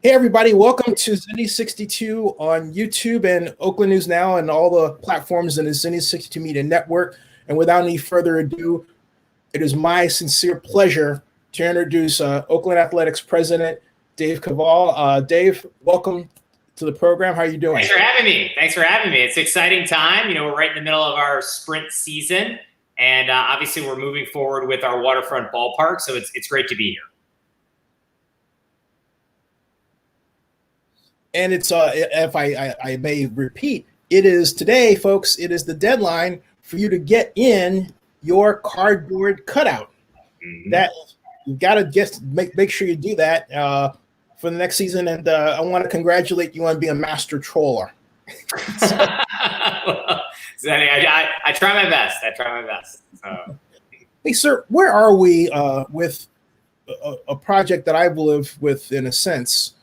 Hey everybody, welcome to Zinni 62 on YouTube and Oakland News Now and all the platforms in the Zinni 62 Media Network. And without any further ado, it is my sincere pleasure to introduce Oakland Athletics President Dave Kaval. Dave, welcome to the program. How are you doing? Thanks for having me. It's an exciting time. We're right in the middle of our sprint season, and obviously we're moving forward with our waterfront ballpark, so it's great to be here. And it's, if I may repeat, it is today, folks, it is the deadline for you to get in your cardboard cutout. Mm-hmm. That you've got to just make sure you do that for the next season. And I want to congratulate you on being a master troller. Well, I try my best. Hey, sir, where are we with a project that I've lived with, in a sense,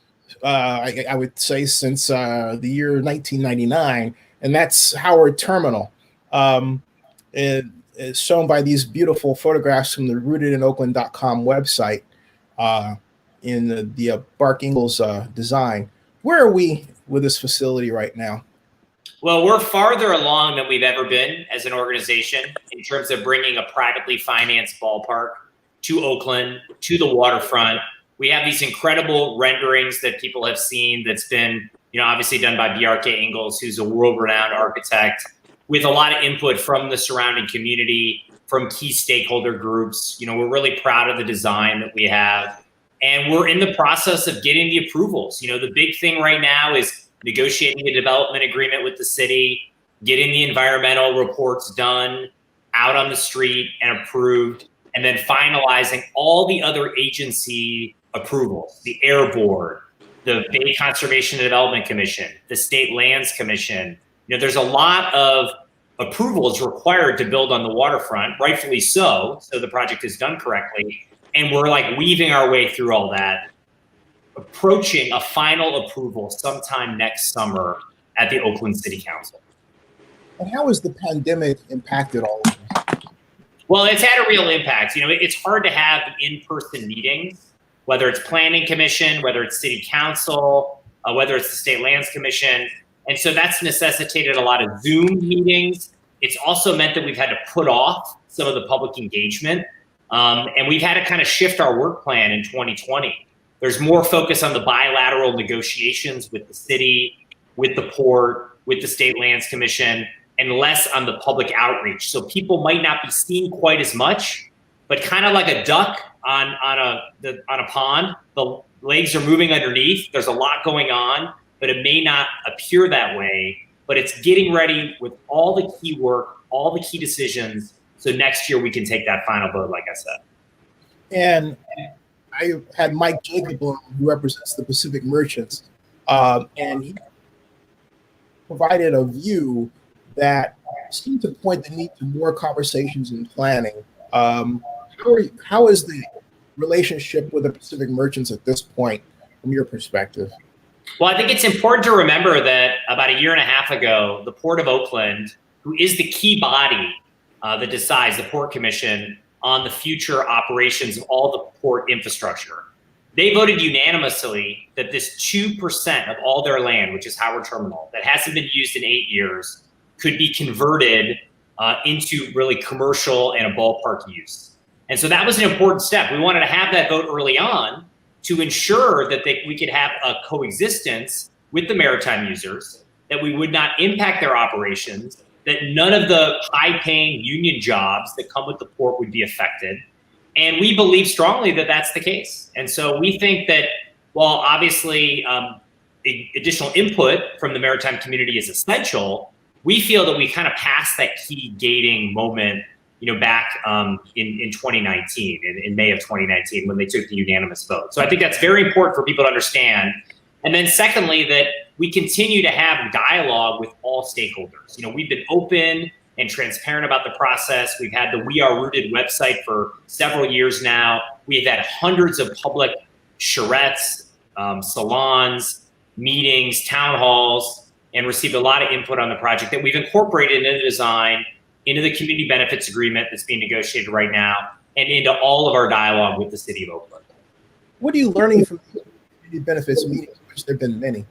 I would say since the year 1999, and that's Howard Terminal. It is shown by these beautiful photographs from the rootedinoakland.com website in the Bark Ingalls design. Where are we with this facility right now? Well, we're farther along than we've ever been as an organization in terms of bringing a privately financed ballpark to Oakland, to the waterfront. We have these incredible renderings that people have seen that's been, obviously done by B.R.K. Ingalls, who's a world-renowned architect, with a lot of input from the surrounding community, from key stakeholder groups. We're really proud of the design that we have. And we're in the process of getting the approvals. The big thing right now is negotiating a development agreement with the city, getting the environmental reports done, out on the street and approved, and then finalizing all the other agency approvals, the Air Board, the Bay Conservation and Development Commission, the State Lands Commission. There's a lot of approvals required to build on the waterfront, rightfully so the project is done correctly. And we're weaving our way through all that, approaching a final approval sometime next summer at the Oakland City Council. And how has the pandemic impacted all of this? Well, it's had a real impact. It's hard to have in-person meetings, whether it's planning commission, whether it's city council, whether it's the state lands commission. And so that's necessitated a lot of Zoom meetings. It's also meant that we've had to put off some of the public engagement. And we've had to kind of shift our work plan in 2020. There's more focus on the bilateral negotiations with the city, with the port, with the state lands commission, and less on the public outreach. So people might not be seen quite as much, but kind of like a duck on a pond, the legs are moving underneath. There's a lot going on, but it may not appear that way. But it's getting ready with all the key work, all the key decisions, so next year we can take that final vote, like I said. And I had Mike Jacob, who represents the Pacific Merchants, and he provided a view that seemed to point the need to more conversations and planning. How is the relationship with the Pacific Merchants at this point, from your perspective? Well, I think it's important to remember that about a year and a half ago, the Port of Oakland, who is the key body that decides, the Port Commission, on the future operations of all the port infrastructure, they voted unanimously that this 2% of all their land, which is Howard Terminal, that hasn't been used in 8 years, could be converted into really commercial and a ballpark use. And so that was an important step. We wanted to have that vote early on to ensure that we could have a coexistence with the maritime users, that we would not impact their operations, that none of the high-paying union jobs that come with the port would be affected. And we believe strongly that that's the case. And so we think that while obviously additional input from the maritime community is essential, we feel that we kind of passed that key gating moment, back in 2019, in May of 2019, when they took the unanimous vote. So I think that's very important for people to understand. And then secondly, that we continue to have dialogue with all stakeholders. We've been open and transparent about the process. We've had the We Are Rooted website for several years now. We've had hundreds of public charrettes, salons, meetings, town halls, and received a lot of input on the project that we've incorporated into the design, into the community benefits agreement that's being negotiated right now, and into all of our dialogue with the city of Oakland. What are you learning from community benefits meetings, which there have been many?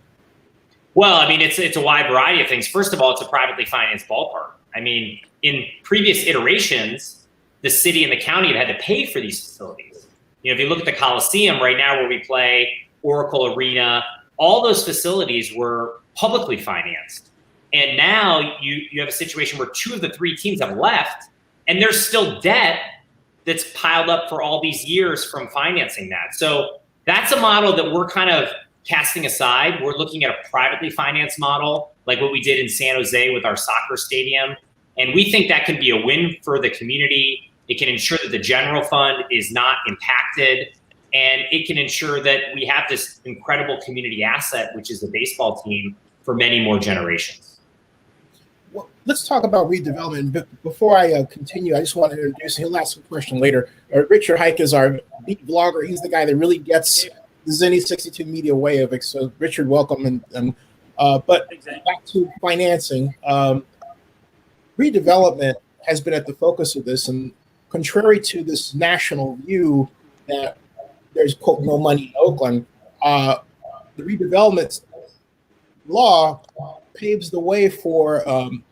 Well, I mean, it's a wide variety of things. First of all, it's a privately financed ballpark. I mean, in previous iterations, the city and the county had to pay for these facilities. You know, if you look at the Coliseum right now where we play, Oracle Arena, all those facilities were publicly financed. And now you have a situation where 2 of the 3 teams have left, and there's still debt that's piled up for all these years from financing that. So that's a model that we're kind of casting aside. We're looking at a privately financed model, like what we did in San Jose with our soccer stadium. And we think that can be a win for the community. It can ensure that the general fund is not impacted. And it can ensure that we have this incredible community asset, which is the baseball team, for many more generations. Well, let's talk about redevelopment. But before I continue, I just want to introduce, he'll ask a question later. Richard Hike is our beat vlogger. He's the guy that really gets the Zenny 62 media way of it. So Richard, welcome. But back to financing. Redevelopment has been at the focus of this, and contrary to this national view that there's, quote, no money in Oakland, the redevelopment law paves the way for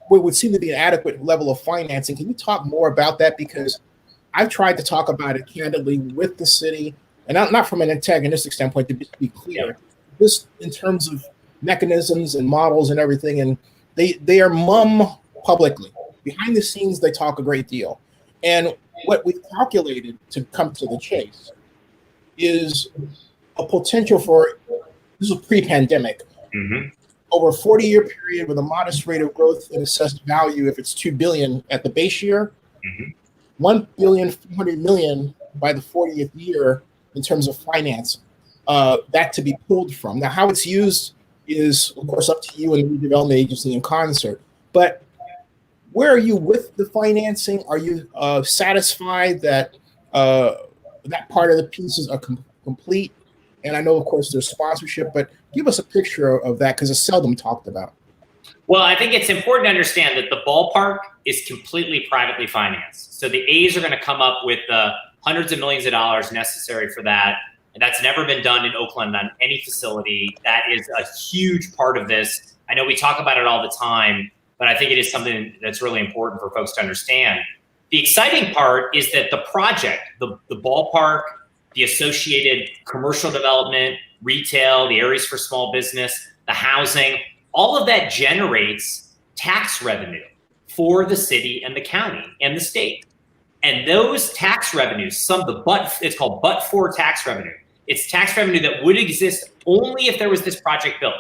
what would seem to be an adequate level of financing. Can you talk more about that? Because I've tried to talk about it candidly with the city, and not from an antagonistic standpoint, to be clear, just in terms of mechanisms and models and everything, and they are mum publicly. Behind the scenes, they talk a great deal. And what we've calculated, to come to the chase, is a potential for, this was pre-pandemic, over a 40-year period with a modest rate of growth in assessed value, if it's $2 billion at the base year, $1.4 billion by the 40th year in terms of financing, that to be pulled from. Now, how it's used is, of course, up to you and the redevelopment agency in concert. But where are you with the financing? Are you satisfied that that part of the pieces are complete? And I know, of course, there's sponsorship, but give us a picture of that, because it's seldom talked about. Well, I think it's important to understand that the ballpark is completely privately financed. So the A's are going to come up with the hundreds of millions of dollars necessary for that. And that's never been done in Oakland on any facility. That is a huge part of this. I know we talk about it all the time, but I think it is something that's really important for folks to understand. The exciting part is that the project, the ballpark, the associated commercial development, retail, the areas for small business, the housing, all of that generates tax revenue for the city and the county and the state. And those tax revenues, it's called but-for tax revenue. It's tax revenue that would exist only if there was this project built.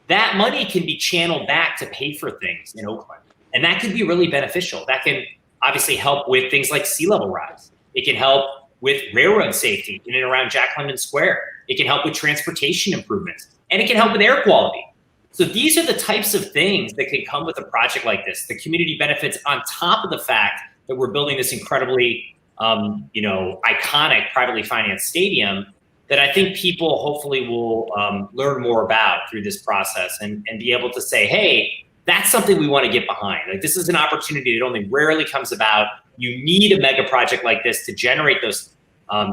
That money can be channeled back to pay for things in Oakland. And that can be really beneficial. That can obviously help with things like sea level rise. It can help with railroad safety in and around Jack London Square. It can help with transportation improvements. And it can help with air quality. So these are the types of things that can come with a project like this. The community benefits on top of the fact that we're building this incredibly iconic privately financed stadium that I think people hopefully will learn more about through this process and be able to say, hey, that's something we want to get behind. Like, this is an opportunity that only rarely comes about. You need a mega project like this to generate those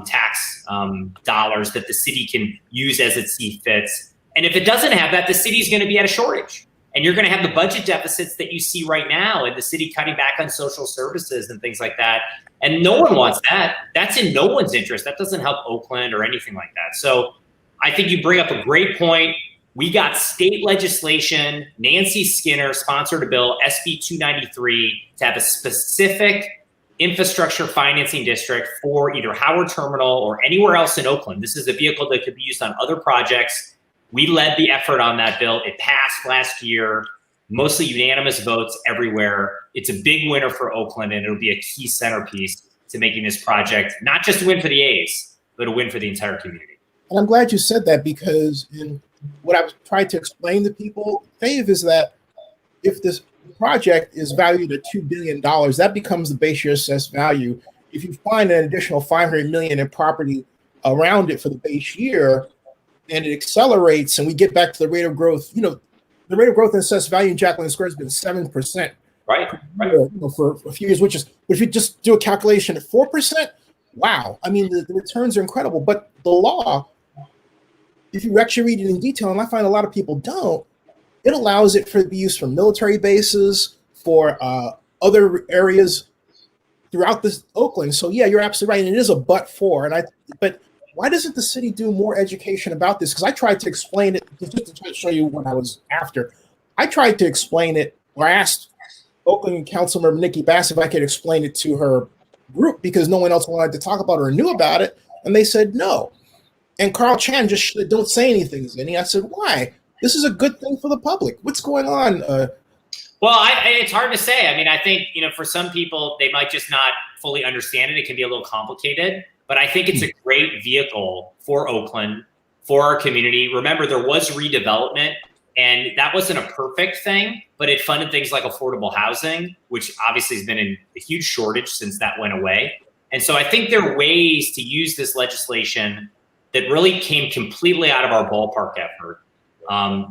tax dollars that the city can use as it sees fits. And if it doesn't have that, the city's going to be at a shortage. And you're going to have the budget deficits that you see right now, and the city cutting back on social services and things like that. And no one wants that. That's in no one's interest. That doesn't help Oakland or anything like that. So I think you bring up a great point. We got state legislation. Nancy Skinner sponsored a bill, SB 293, to have a specific infrastructure financing district for either Howard Terminal or anywhere else in Oakland. This is a vehicle that could be used on other projects. We led the effort on that bill. It passed last year, mostly unanimous votes everywhere. It's a big winner for Oakland, and it'll be a key centerpiece to making this project not just a win for the A's, but a win for the entire community. And I'm glad you said that, because in what I was trying to explain to people, Dave, is that if this project is valued at $2 billion, that becomes the base year assessed value. If you find an additional $500 million in property around it for the base year, and it accelerates, and we get back to the rate of growth. The rate of growth in assessed value in Jack London Square has been 7%, right? For a few years. Which is, if you just do a calculation at 4%, wow! I mean, the returns are incredible. But the law if you actually read it in detail, and I find a lot of people don't, it allows it for be used for military bases, for other areas throughout this Oakland. So yeah, you're absolutely right. And it is a but why doesn't the city do more education about this? Because I tried to explain it, just to try to show you what I was after. I tried to explain it, or I asked Oakland Councilmember Nikki Bass if I could explain it to her group because no one else wanted to talk about it or knew about it. And they said no. And Carl Chan just said, don't say anything, Zinni. I said, why? This is a good thing for the public. What's going on? Well, it's hard to say. I mean, I think, for some people, they might just not fully understand it. It can be a little complicated. But I think it's a great vehicle for Oakland, for our community. Remember, there was redevelopment, and that wasn't a perfect thing, but it funded things like affordable housing, which obviously has been in a huge shortage since that went away. And so I think there are ways to use this legislation that really came completely out of our ballpark effort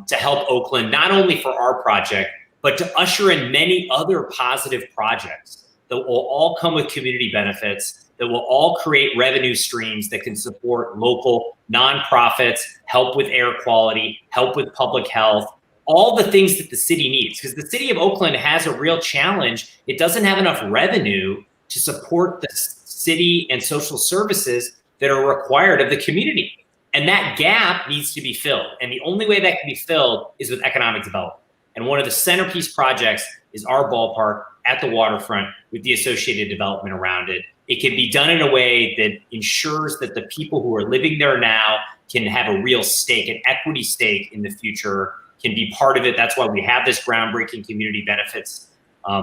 to help Oakland, not only for our project, but to usher in many other positive projects that will all come with community benefits, that will all create revenue streams that can support local nonprofits, help with air quality, help with public health, all the things that the city needs. Because the city of Oakland has a real challenge. It doesn't have enough revenue to support the city and social services that are required of the community. And that gap needs to be filled. And the only way that can be filled is with economic development. And one of the centerpiece projects is our ballpark at the waterfront with the associated development around it. It can be done in a way that ensures that the people who are living there now can have a real stake, an equity stake in the future, can be part of it. That's why we have this groundbreaking community benefits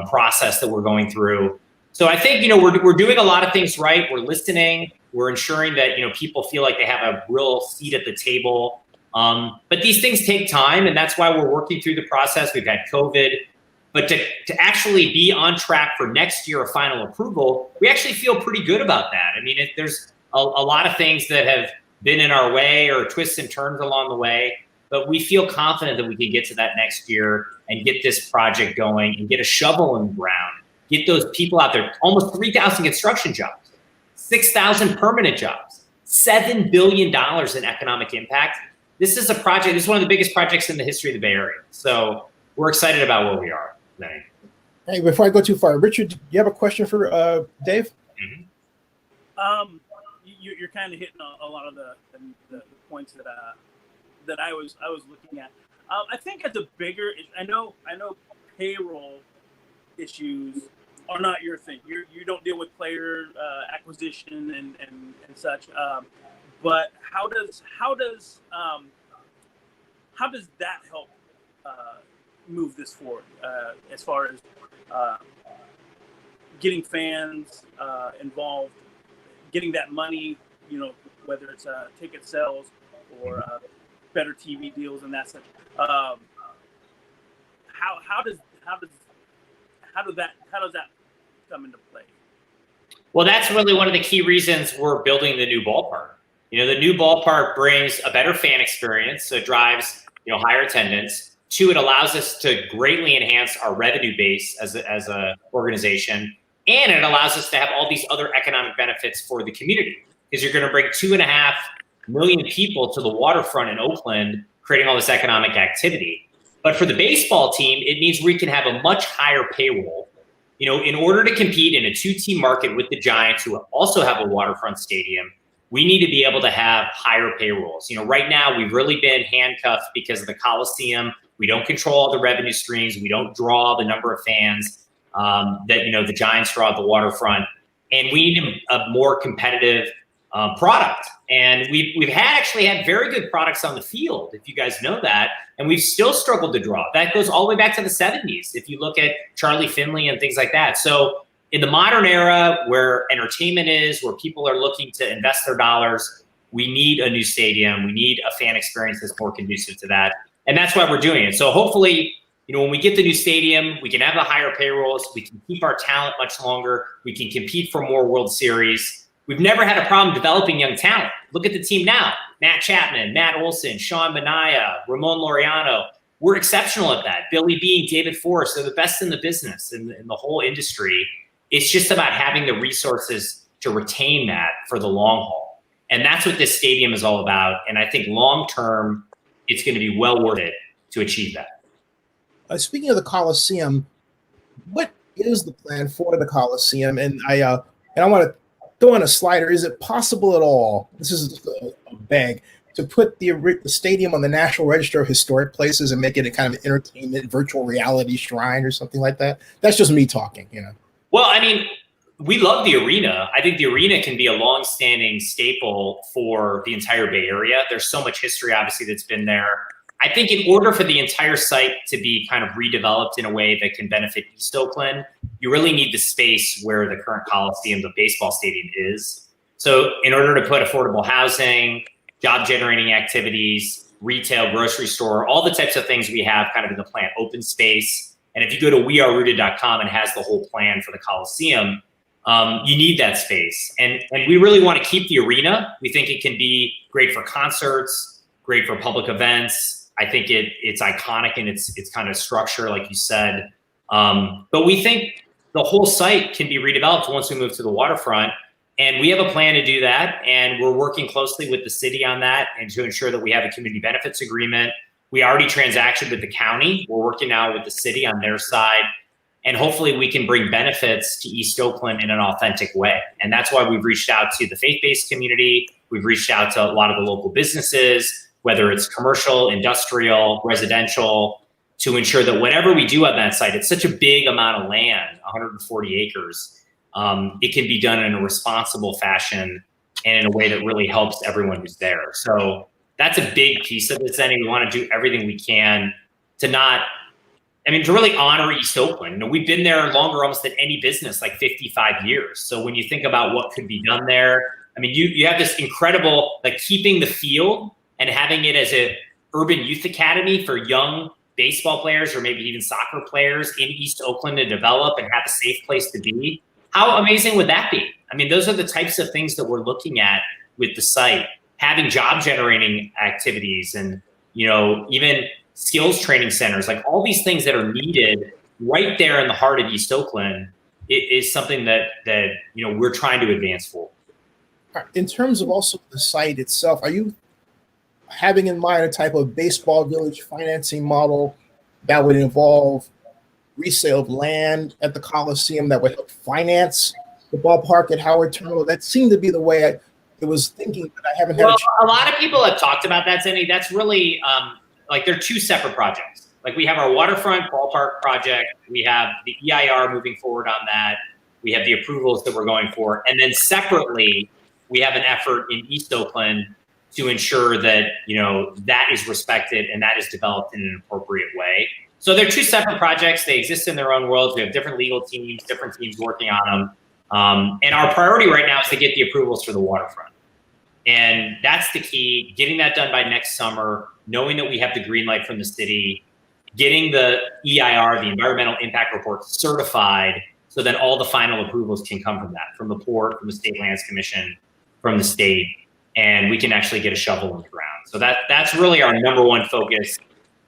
process that we're going through. So I think, we're doing a lot of things right. We're listening. We're ensuring that, people feel like they have a real seat at the table. But these things take time, and that's why we're working through the process. We've had COVID. But to actually be on track for next year of final approval, we actually feel pretty good about that. I mean, there's a lot of things that have been in our way or twists and turns along the way, but we feel confident that we can get to that next year and get this project going and get a shovel in the ground, get those people out there, almost 3,000 construction jobs, 6,000 permanent jobs, $7 billion in economic impact. This is one of the biggest projects in the history of the Bay Area. So we're excited about where we are. Hey, before I go too far, Richard, do you have a question for Dave? Mm-hmm. You're kind of hitting a lot of the points that I was looking at. I think as a bigger, I know payroll issues are not your thing. You don't deal with player acquisition and such. But how does that help move this forward as far as getting fans involved, getting that money, whether it's ticket sales or better TV deals and that such. How does that come into play? Well, that's really one of the key reasons we're building the new ballpark. The new ballpark brings a better fan experience, so it drives higher attendance. Two, it allows us to greatly enhance our revenue base as a organization, and it allows us to have all these other economic benefits for the community, because you're going to bring 2.5 million people to the waterfront in Oakland, creating all this economic activity. But for the baseball team, it means we can have a much higher payroll. In order to compete in a 2-team market with the Giants, who also have a waterfront stadium, we need to be able to have higher payrolls. Right now, we've really been handcuffed because of the Coliseum. We don't control all the revenue streams. We don't draw the number of fans that the Giants draw at the waterfront, and we need a more competitive product. And we've actually had very good products on the field, if you guys know that, and we've still struggled to draw. That goes all the way back to the 70s. If you look at Charlie Finley and things like that. So in the modern era, where entertainment is, where people are looking to invest their dollars, we need a new stadium. We need a fan experience that's more conducive to that. And that's why we're doing it. So hopefully, when we get the new stadium, we can have the higher payrolls. We can keep our talent much longer. We can compete for more World Series. We've never had a problem developing young talent. Look at the team now. Matt Chapman, Matt Olson, Sean Manaea, Ramon Laureano. We're exceptional at that. Billy Beane, David Forrest, they're the best in the business, in the whole industry. It's just about having the resources to retain that for the long haul. And that's what this stadium is all about. And I think long-term, it's going to be well worth it to achieve that. Speaking of the Coliseum, what is the plan for the Coliseum? And I want to throw in a slider. Is it possible at all? This is just a beg to put the stadium on the National Register of Historic Places and make it a kind of entertainment, virtual reality shrine or something like that. That's just me talking, you know. Well, I mean, we love the arena. I think the arena can be a long-standing staple for the entire Bay Area. There's so much history, obviously, that's been there. I think in order for the entire site to be kind of redeveloped in a way that can benefit East Oakland, you really need the space where the current Coliseum, the baseball stadium, is. So in order to put affordable housing, job-generating activities, retail, grocery store, all the types of things we have kind of in the plan, open space. And if you go to wearerooted.com, it has the whole plan for the Coliseum. You need that space. And we really want to keep the arena. We think it can be great for concerts, great for public events. I think it's iconic in its kind of structure, like you said. But we think the whole site can be redeveloped once we move to the waterfront. And we have a plan to do that. And we're working closely with the city on that and to ensure that we have a community benefits agreement. We already transacted with the county. We're working now with the city on their side. And hopefully we can bring benefits to East Oakland in an authentic way. And that's why we've reached out to the faith-based community. We've reached out to a lot of the local businesses, whether it's commercial, industrial, residential, to ensure that whatever we do on that site, it's such a big amount of land, 140 acres, it can be done in a responsible fashion and in a way that really helps everyone who's there. So that's a big piece of this. And we want to do everything we can to to really honor East Oakland. You know, we've been there longer almost than any business, like 55 years. So when you think about what could be done there, I mean, you have this incredible, like keeping the field and having it as a urban youth academy for young baseball players or maybe even soccer players in East Oakland to develop and have a safe place to be. How amazing would that be? I mean, those are the types of things that we're looking at with the site, having job generating activities and, even skills training centers, like all these things that are needed right there in the heart of East Oakland is something that we're trying to advance for. In terms of also the site itself, are you having in mind a type of baseball village financing model that would involve resale of land at the Coliseum that would help finance the ballpark at Howard Terminal? That seemed to be the way I was thinking, but I haven't had a lot of people have talked about that, Zenny. That's really they're two separate projects. Like we have our waterfront ballpark project. We have the EIR moving forward on that. We have the approvals that we're going for. And then separately, we have an effort in East Oakland to ensure that, that is respected and that is developed in an appropriate way. So they're two separate projects. They exist in their own worlds. We have different legal teams, different teams working on them. And our priority right now is to get the approvals for the waterfront. And that's the key, getting that done by next summer, knowing that we have the green light from the city, getting the EIR, the Environmental Impact Report, certified so that all the final approvals can come from that, from the port, from the State Lands Commission, from the state, and we can actually get a shovel in the ground. So that's really our number one focus,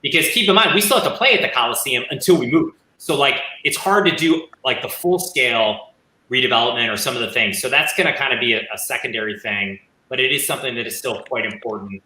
because keep in mind, we still have to play at the Coliseum until we move. So it's hard to do the full scale redevelopment or some of the things. So that's gonna kind of be a secondary thing, but it is something that is still quite important.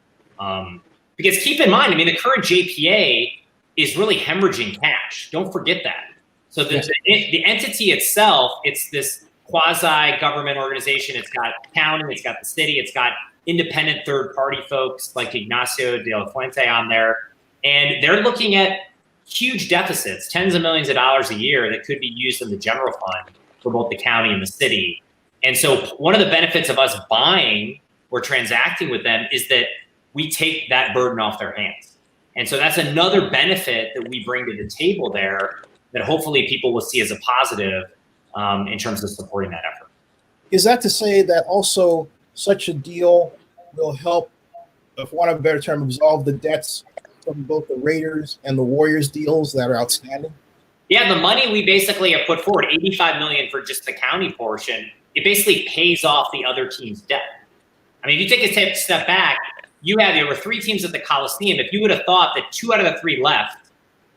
Because keep in mind, the current JPA is really hemorrhaging cash. Don't forget that. So the entity itself, it's this quasi-government organization. It's got county, it's got the city, it's got independent third-party folks like Ignacio de la Fuente on there. And they're looking at huge deficits, tens of millions of dollars a year that could be used in the general fund for both the county and the city. And so one of the benefits of us buying or transacting with them is that we take that burden off their hands. And so that's another benefit that we bring to the table there that hopefully people will see as a positive in terms of supporting that effort. Is that to say that also such a deal will help, for want of a better term, absolve the debts from both the Raiders and the Warriors deals that are outstanding? Yeah, the money we basically have put forward, $85 million for just the county portion, it basically pays off the other team's debt. If you take a step back, there were three teams at the Coliseum. If you would have thought that 2 out of the 3 left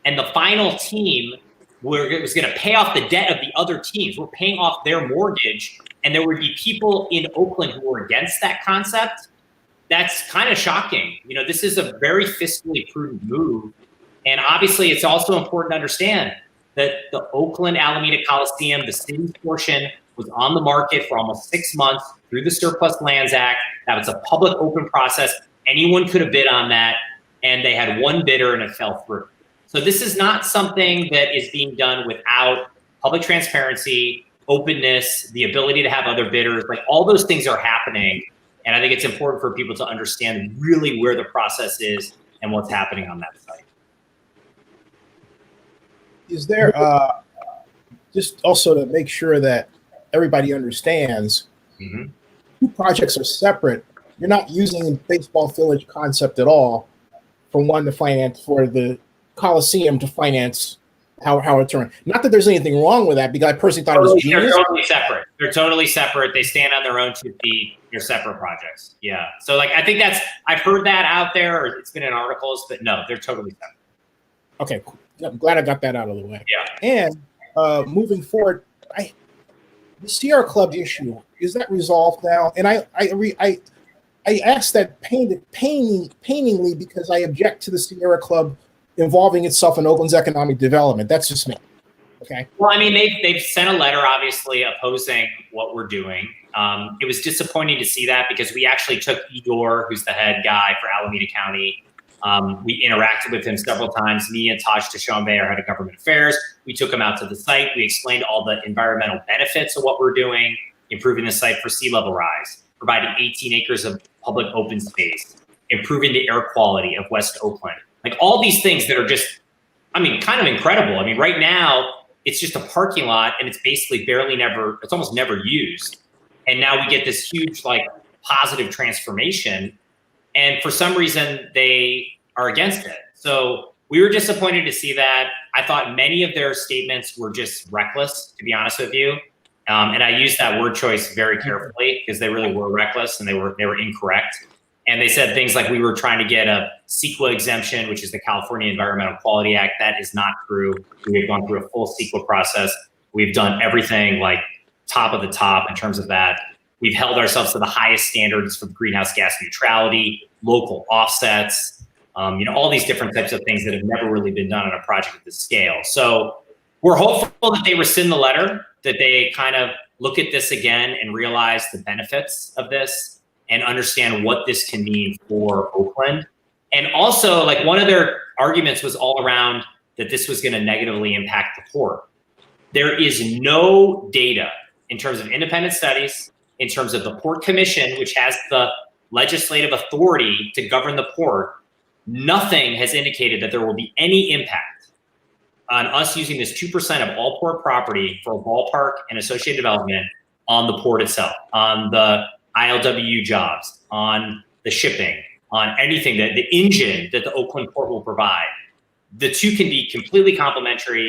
and the final team was going to pay off the debt of the other teams, we're paying off their mortgage, and there would be people in Oakland who were against that concept, that's kind of shocking. This is a very fiscally prudent move. And obviously, it's also important to understand that the Oakland Alameda Coliseum, the city's portion, was on the market for almost 6 months through the Surplus Lands Act. That was a public open process. Anyone could have bid on that, and they had one bidder and it fell through. So this is not something that is being done without public transparency, openness, the ability to have other bidders. Like, all those things are happening. And I think it's important for people to understand really where the process is and what's happening on that site. Is there, just also to make sure that everybody understands, two projects are separate. You're not using the baseball village concept at all for one to finance, for the Coliseum to finance Howard Turner. Not that there's anything wrong with that, because I personally thought it was genius. They're totally separate. They're totally separate. They stand on their own 2 feet. They're separate projects. Yeah. So, like, I think I've heard that out there, or it's been in articles, but no, they're totally separate. Okay, cool. I'm glad I got that out of the way. Yeah. And moving forward, the Sierra Club issue, is that resolved now? And I asked that painingly because I object to the Sierra Club involving itself in Oakland's economic development. That's just me. Okay. Well, I mean, they've sent a letter, obviously, opposing what we're doing. It was disappointing to see that, because we actually took Igor, who's the head guy for Alameda County. We interacted with him several times. Me and Taj Tashombe, our head of government affairs, we took him out to the site. We explained all the environmental benefits of what we're doing, improving the site for sea level rise, providing 18 acres of public open space, improving the air quality of West Oakland. Like, all these things that are just, I mean, kind of incredible. I mean, right now, it's just a parking lot, and it's basically it's almost never used. And now we get this huge, like, positive transformation. And for some reason, they are against it. So we were disappointed to see that. I thought many of their statements were just reckless, to be honest with you. And I used that word choice very carefully, because they really were reckless and they were incorrect. And they said things like we were trying to get a CEQA exemption, which is the California Environmental Quality Act. That is not true. We've gone through a full CEQA process. We've done everything like top of the top in terms of that. We've held ourselves to the highest standards for greenhouse gas neutrality, local offsets, all these different types of things that have never really been done on a project at this scale. So we're hopeful that they rescind the letter, that they kind of look at this again and realize the benefits of this and understand what this can mean for Oakland. And also, like, one of their arguments was all around that this was going to negatively impact the port. There is no data in terms of independent studies, in terms of the Port Commission, which has the legislative authority to govern the port. Nothing has indicated that there will be any impact on us using this 2% of all port property for a ballpark and associated development on the port itself, on the ILWU jobs, on the shipping, on anything, that the engine that the Oakland port will provide. The two can be completely complementary.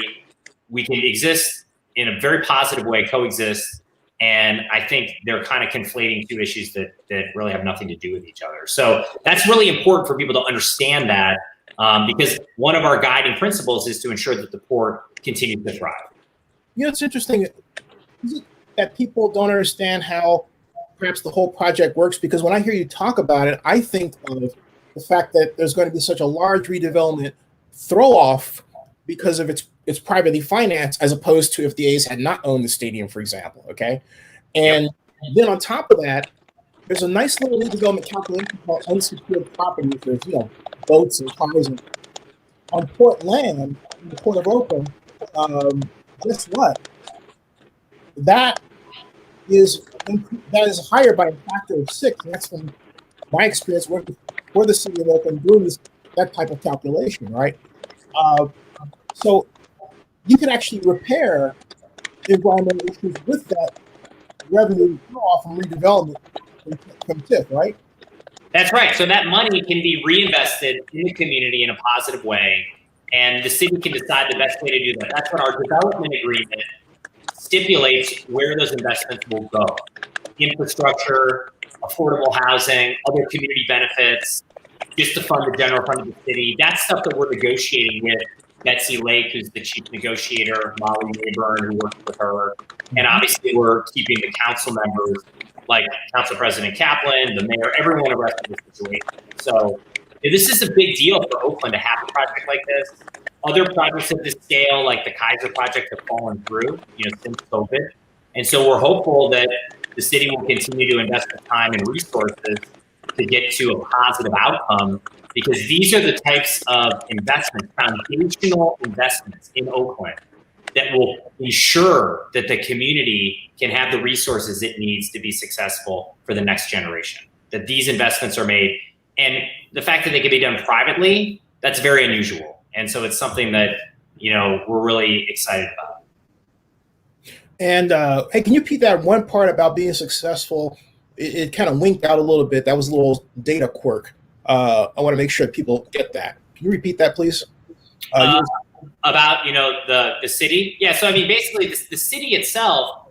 We can exist in a very positive way, coexist. And I think they're kind of conflating two issues that really have nothing to do with each other. So that's really important for people to understand that, because one of our guiding principles is to ensure that the port continues to thrive. It's interesting that people don't understand how perhaps the whole project works, because when I hear you talk about it, I think of the fact that there's going to be such a large redevelopment throw-off because of its privately financed, as opposed to if the A's had not owned the stadium, for example, okay? And then on top of that, there's a nice little redevelopment calculation called unsecured property. There's, boats and cars and on port land in the Port of Oakland. Guess what? That is higher by a factor of 6. And that's from my experience working for the city of Oakland doing that type of calculation, right? So you can actually repair environmental issues with that revenue draw from redevelopment from TIF, right? That's right. So that money can be reinvested in the community in a positive way, and the city can decide the best way to do that. That's what our development agreement stipulates, where those investments will go. Infrastructure, affordable housing, other community benefits, just to fund the general fund of the city. That's stuff that we're negotiating with Betsy Lake, who's the chief negotiator, Molly Mayburn, who works with her. And obviously we're keeping the council members like Council President Kaplan, the mayor, everyone abreast of the situation. So this is a big deal for Oakland to have a project like this. Other projects of this scale, like the Kaiser project, have fallen through, since COVID. And so we're hopeful that the city will continue to invest the time and resources to get to a positive outcome, because these are the types of investments, foundational investments in Oakland, that will ensure that the community can have the resources it needs to be successful for the next generation, that these investments are made. And the fact that they can be done privately, that's very unusual. And so it's something that, we're really excited about. And hey, can you repeat that one part about being successful? It kind of winked out a little bit. That was a little data quirk. I want to make sure people get that. Can you repeat that, please? About, the city? Yeah, so I mean, basically the city itself,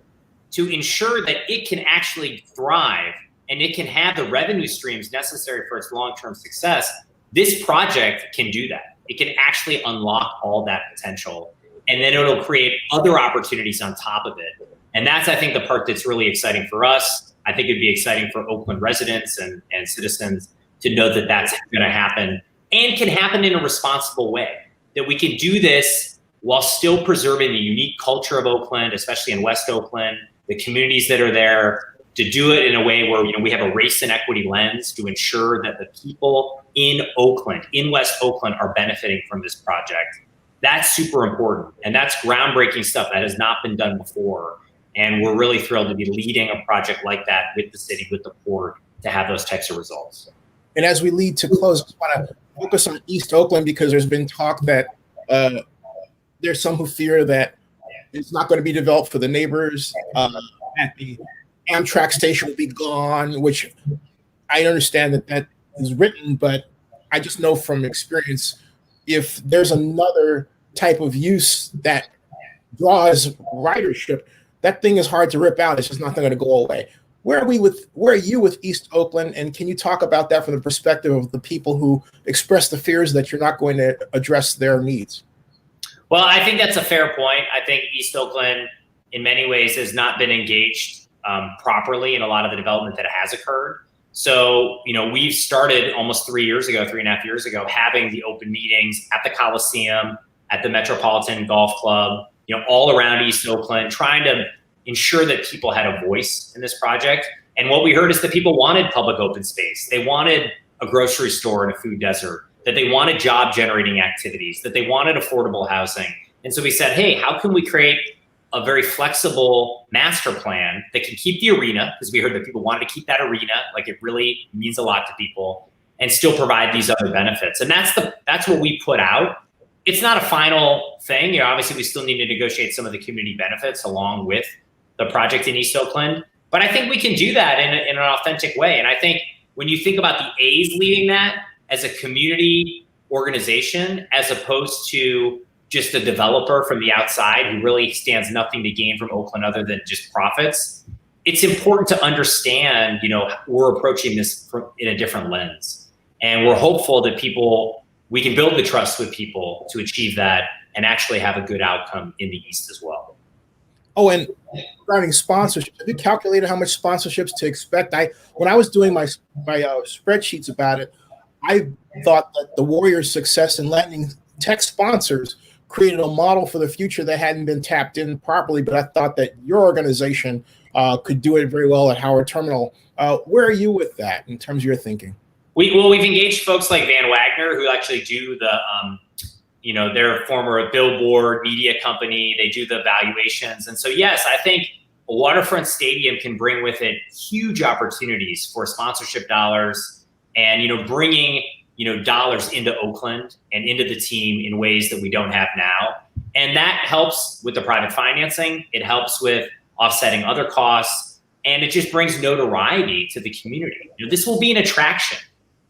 to ensure that it can actually thrive and it can have the revenue streams necessary for its long-term success, this project can do that. It can actually unlock all that potential, and then it'll create other opportunities on top of it. And that's, I think, the part that's really exciting for us. I think it'd be exciting for Oakland residents and citizens to know that that's going to happen, and can happen in a responsible way, that we can do this while still preserving the unique culture of Oakland, especially in West Oakland, the communities that are there, to do it in a way where, we have a race and equity lens to ensure that the people in Oakland, in West Oakland, are benefiting from this project. That's super important. And that's groundbreaking stuff that has not been done before. And we're really thrilled to be leading a project like that with the city, with the port, to have those types of results. And as we lead to close, I just want to focus on East Oakland, because there's been talk that there's some who fear that it's not going to be developed for the neighbors, that the Amtrak station will be gone, which I understand that is written, but I just know from experience, if there's another type of use that draws ridership, that thing is hard to rip out. It's just not going to go away. Where are you with East Oakland? And can you talk about that from the perspective of the people who express the fears that you're not going to address their needs? Well, I think that's a fair point. I think East Oakland, in many ways, has not been engaged properly in a lot of the development that has occurred. So, we've started almost 3.5 years ago, having the open meetings at the Coliseum, at the Metropolitan Golf Club, all around East Oakland, trying to ensure that people had a voice in this project. And what we heard is that people wanted public open space. They wanted a grocery store and a food desert, that they wanted job generating activities, that they wanted affordable housing. And so we said, hey, how can we create a very flexible master plan that can keep the arena, because we heard that people wanted to keep that arena, like it really means a lot to people, and still provide these other benefits. And that's what we put out. It's not a final thing. Obviously we still need to negotiate some of the community benefits along with the project in East Oakland, but I think we can do that in an authentic way. And I think when you think about the A's leading that as a community organization, as opposed to just a developer from the outside who really stands nothing to gain from Oakland other than just profits, it's important to understand, we're approaching this in a different lens. And we're hopeful that we can build the trust with people to achieve that and actually have a good outcome in the East as well. Oh, and regarding sponsorship, have you calculated how much sponsorships to expect? When I was doing my spreadsheets about it, I thought that the Warriors' success in landing tech sponsors created a model for the future that hadn't been tapped in properly, but I thought that your organization could do it very well at Howard Terminal. Where are you with that in terms of your thinking? We've engaged folks like Van Wagner, who actually do the, they're a former Billboard media company. They do the valuations. And so, yes, I think a waterfront stadium can bring with it huge opportunities for sponsorship dollars and, bringing dollars into Oakland and into the team in ways that we don't have now. And that helps with the private financing. It helps with offsetting other costs, and it just brings notoriety to the community. This will be an attraction.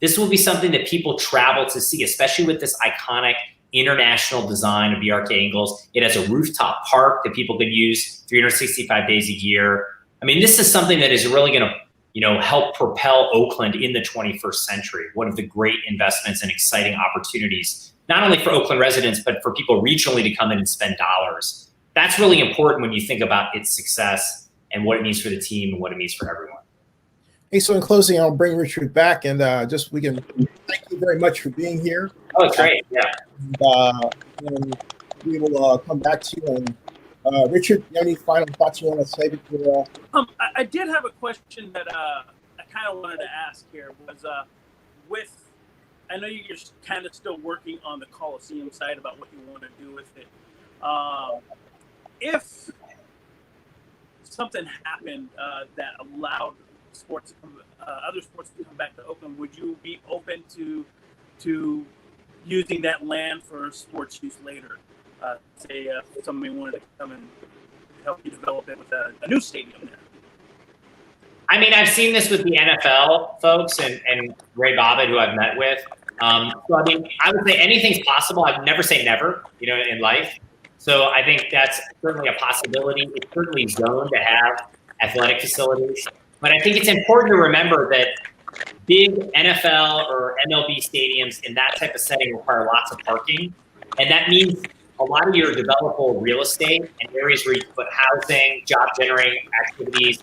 This will be something that people travel to see, especially with this iconic international design of BRK Ingles. It has a rooftop park that people can use 365 days a year. I mean, this is something that is really going to help propel Oakland in the 21st century. One of the great investments and exciting opportunities not only for Oakland residents, but for people regionally to come in and spend dollars. That's really important when you think about its success and what it means for the team and what it means for everyone. Hey, so in closing, I'll bring Richard back, and we can thank you very much for being here. Oh, it's great. Yeah. And we will come back to you. And Richard, you have any final thoughts you want to say before? I did have a question that I kind of wanted to ask here. Was I know you're kind of still working on the Coliseum side about what you want to do with it. If something happened that allowed other sports to come back to Oakland, would you be open to using that land for sports use later? Say somebody wanted to come and help you develop it with a new stadium there. I mean, I've seen this with the NFL folks and Ray Bobbitt, who I've met with. So, I mean, I would say anything's possible. I'd never say never, in life. So I think that's certainly a possibility. It's certainly zoned to have athletic facilities. But I think it's important to remember that big NFL or MLB stadiums in that type of setting require lots of parking. And that means a lot of your developable real estate and areas where you can put housing, job-generating activities,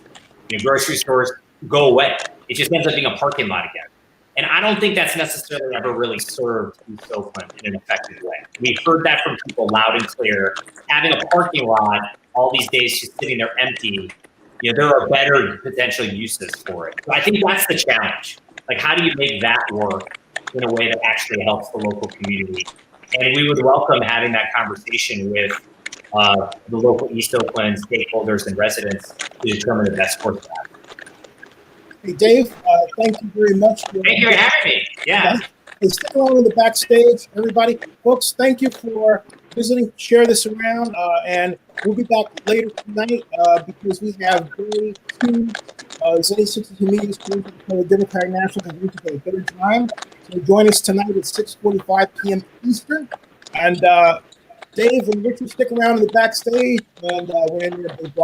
grocery stores go away. It just ends up being a parking lot again. And I don't think that's necessarily ever really served East Oakland in an effective way. We've heard that from people loud and clear. Having a parking lot all these days just sitting there empty, there are better potential uses for it. So I think that's the challenge. Like, how do you make that work in a way that actually helps the local community? And we would welcome having that conversation with the local East Oakland stakeholders and residents to determine the best course of action. Hey, Dave, thank you very much. Thank you for having me. Yeah. Hey, stick around in the backstage, everybody. Folks, thank you for visiting. Share this around, and we'll be back later tonight because we have day 2 Zenny 62 Media Screen for the Democratic National Convention for the third time. So join us tonight at 6:45 p.m. Eastern. And Dave and Richard, stick around in the backstage, and we're in there.